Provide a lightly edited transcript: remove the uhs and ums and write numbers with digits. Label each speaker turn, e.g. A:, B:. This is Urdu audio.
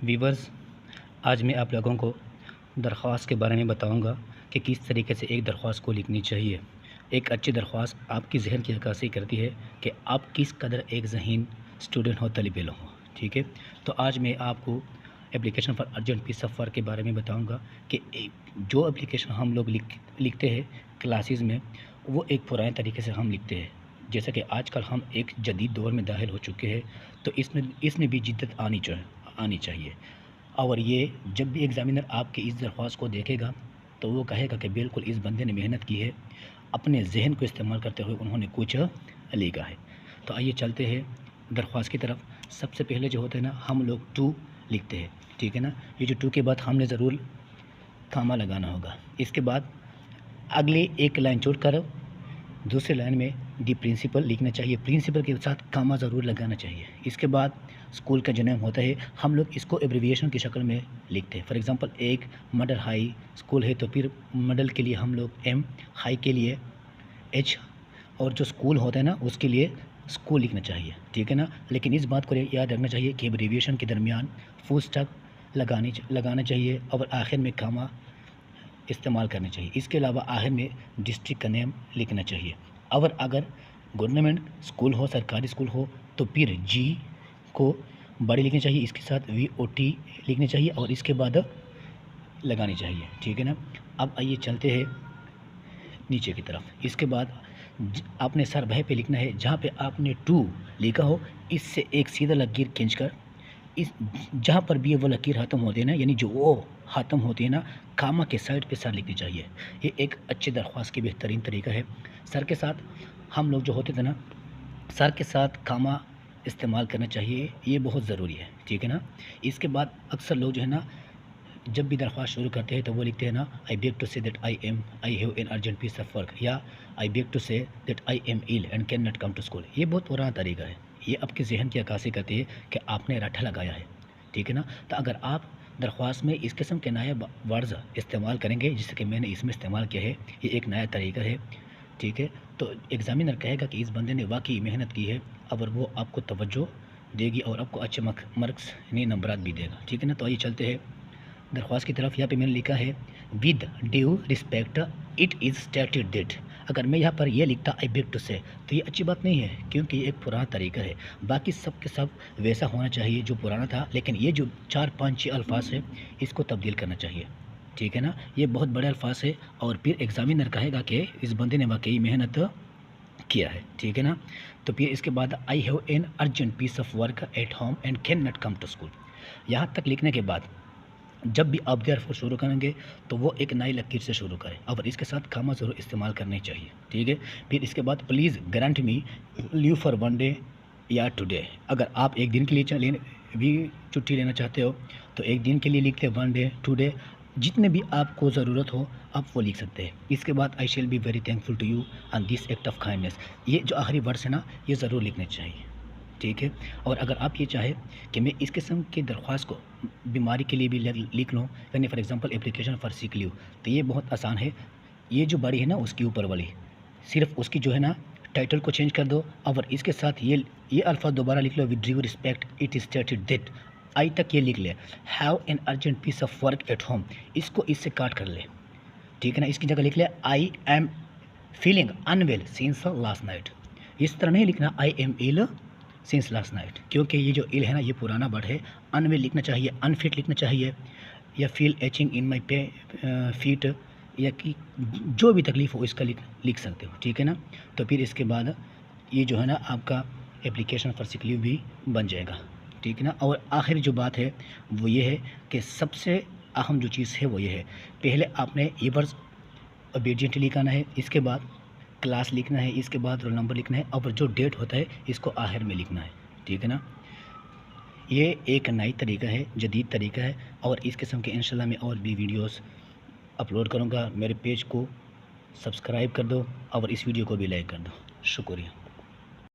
A: ویورز، آج میں آپ لوگوں کو درخواست کے بارے میں بتاؤں گا کہ کس طریقے سے ایک درخواست کو لکھنی چاہیے۔ ایک اچھی درخواست آپ کی ذہن کی عکاسی کرتی ہے کہ آپ کس قدر ایک ذہین اسٹوڈنٹ ہو، طالب علم ہو، ٹھیک ہے۔ تو آج میں آپ کو application for urgent piece of work کے بارے میں بتاؤں گا کہ جو اپلیکیشن ہم لوگ لکھتے ہیں کلاسز میں، وہ ایک پرانے طریقے سے ہم لکھتے ہیں۔ جیسا کہ آج کل ہم ایک جدید دور میں داخل ہو چکے ہیں، تو اس میں بھی جدت آنی چاہیے۔ اور یہ جب بھی ایگزامینر آپ کی اس درخواست کو دیکھے گا تو وہ کہے گا کہ بالکل اس بندے نے محنت کی ہے، اپنے ذہن کو استعمال کرتے ہوئے انہوں نے کچھ لکھا ہے۔ تو آئیے چلتے ہیں درخواست کی طرف۔ سب سے پہلے جو ہوتا ہے نا، ہم لوگ ٹو لکھتے ہیں، ٹھیک ہے نا۔ یہ جو ٹو کے بعد ہم نے ضرور کاما لگانا ہوگا۔ اس کے بعد اگلی ایک لائن چھوڑ کر دوسرے لائن میں دی پرنسپل لکھنا چاہیے، پرنسپل کے ساتھ کاما ضرور لگانا چاہیے۔ اس کے بعد اسکول کا جو نیم ہوتا ہے، ہم لوگ اس کو ایبریویشن کی شکل میں لکھتے ہیں۔ فار ایگزامپل ایک مڈل ہائی اسکول ہے تو پھر مڈل کے لیے ہم لوگ ایم، ہائی کے لیے ایچ، اور جو اسکول ہوتا ہے نا اس کے لیے اسکول لکھنا چاہیے، ٹھیک ہے نا۔ لیکن اس بات کو یاد رکھنا چاہیے کہ ایبریویشن کے درمیان فل اسٹاپ لگانا چاہیے اور آخر میں کاما استعمال کرنا چاہیے۔ اس کے علاوہ آخر میں ڈسٹرکٹ کا نیم لکھنا چاہیے۔ اور اگر گورنمنٹ اسکول ہو، سرکاری اسکول ہو، تو پھر جی کو بڑی لکھنی چاہیے، اس کے ساتھ وی او ٹی لکھنی چاہیے اور اس کے بعد لگانی چاہیے، ٹھیک ہے نا۔ اب آئیے چلتے ہیں نیچے کی طرف۔ اس کے بعد آپ نے سر بھائی پہ لکھنا ہے، جہاں پہ آپ نے ٹو لکھا ہو اس سے ایک سیدھا لکیر کھینچ کر جہاں پر بھی وہ لکیر ختم ہوتی ہے نا، یعنی جو وہ ختم ہوتی ہے نا، کاما کے سائڈ پہ سر لکھنی چاہیے۔ یہ ایک اچھی درخواست کی بہترین طریقہ ہے۔ سر کے ساتھ ہم لوگ جو ہوتے تھے نا، سر کے ساتھ کاما استعمال کرنا چاہیے، یہ بہت ضروری ہے، ٹھیک ہے نا۔ اس کے بعد اکثر لوگ جو ہے نا، جب بھی درخواست شروع کرتے ہیں تو وہ لکھتے ہیں نا، I beg to say that I have an urgent piece of work, یا I beg to say that I am ill and can not come to school. یہ بہت پرانا طریقہ ہے، یہ آپ کے ذہن کی عکاسی کرتی ہے کہ آپ نے رٹھا لگایا ہے، ٹھیک ہے نا۔ تو اگر آپ درخواست میں اس قسم کے نئے ورڈز استعمال کریں گے، جیسے کہ میں نے اس میں استعمال کیا ہے، یہ ایک نیا طریقہ ہے، ٹھیک ہے، تو ایگزامینر کہے گا کہ اس بندے نے واقعی محنت کی ہے، اور وہ آپ کو توجہ دے گی اور آپ کو اچھے مارکس یعنی نمبرات بھی دے گا، ٹھیک ہے نا۔ تو آئیے چلتے ہیں درخواست کی طرف۔ یہاں پہ میں نے لکھا ہے with due respect it is stated that. اگر میں یہاں پر یہ لکھتا آئی بیگ ٹو سے، تو یہ اچھی بات نہیں ہے، کیونکہ یہ ایک پرانا طریقہ ہے۔ باقی سب کے سب ویسا ہونا چاہیے جو پرانا تھا، لیکن یہ جو 4-5-6 الفاظ ہے اس کو تبدیل کرنا چاہیے، ٹھیک ہے نا۔ یہ بہت بڑے الفاظ ہے اور پھر ایگزامینر کہے گا کہ اس بندے نے واقعی محنت کیا ہے، ٹھیک ہے نا۔ تو پھر اس کے بعد I have an urgent piece of work at home and can not come to school. یہاں تک لکھنے کے بعد جب بھی آپ دیئرفور شروع کریں گے تو وہ ایک نئی لکیر سے شروع کریں، اور اس کے ساتھ کاما ضرور استعمال کرنی چاہیے، ٹھیک ہے۔ پھر اس کے بعد please grant me leave for 1 day یا 2 ڈے۔ اگر آپ ایک دن کے لیے بھی چھٹی لینا چاہتے ہو تو ایک دن کے لیے لکھتے 1 ڈے 2 ڈے، جتنے بھی آپ کو ضرورت ہو آپ وہ لکھ سکتے ہیں۔ اس کے بعد I shall be very thankful to you on this act of kindness. یہ جو آخری ورڈس ہے نا، یہ ضرور لکھنے چاہیے، ٹھیک ہے۔ اور اگر آپ یہ چاہیں کہ میں اس قسم کی درخواست کو بیماری کے لیے بھی لکھ لوں، یعنی for example application for sick leave, تو یہ بہت آسان ہے۔ یہ جو بڑی ہے نا اس کی اوپر والی، صرف اس کی جو ہے نا ٹائٹل کو چینج کر دو، اور اس کے ساتھ یہ الفاظ دوبارہ لکھ لو، with due respect it is stated that, آئی تک یہ لکھ لے، have an urgent piece of work at home, اس کو اس سے کاٹ کر لے، ٹھیک ہے نا۔ اس کی جگہ لکھ لے I am feeling unwell since last night. اس طرح نہیں لکھنا I am ill since last night, کیونکہ یہ جو ایل ہے نا یہ پرانا ورڈ ہے۔ ان ویل لکھنا چاہیے، انفٹ لکھنا چاہیے، یا فیل ایچنگ ان مائی فیٹ، یا کہ جو بھی تکلیف ہو اس کا لکھ سکتے ہو، ٹھیک ہے نا۔ تو پھر اس کے بعد یہ جو ہے نا آپ کا اپلیکیشن فار سک لیو بھی بن جائے گا، ٹھیک ہے نا۔ اور آخری جو بات ہے وہ یہ ہے کہ سب سے اہم جو چیز ہے وہ یہ ہے، پہلے آپ نے یہ ورڈز اوبیڈینٹلی لکھنا ہے، اس کے بعد کلاس لکھنا ہے، اس کے بعد رول نمبر لکھنا ہے، اور جو ڈیٹ ہوتا ہے اس کو آخر میں لکھنا ہے، ٹھیک ہے نا۔ یہ ایک نئی طریقہ ہے، جدید طریقہ ہے، اور اس قسم کے انشاءاللہ میں اور بھی ویڈیوز اپلوڈ کروں گا۔ میرے پیج کو سبسکرائب کر دو اور اس ویڈیو کو بھی لائک کر دو، شکریہ۔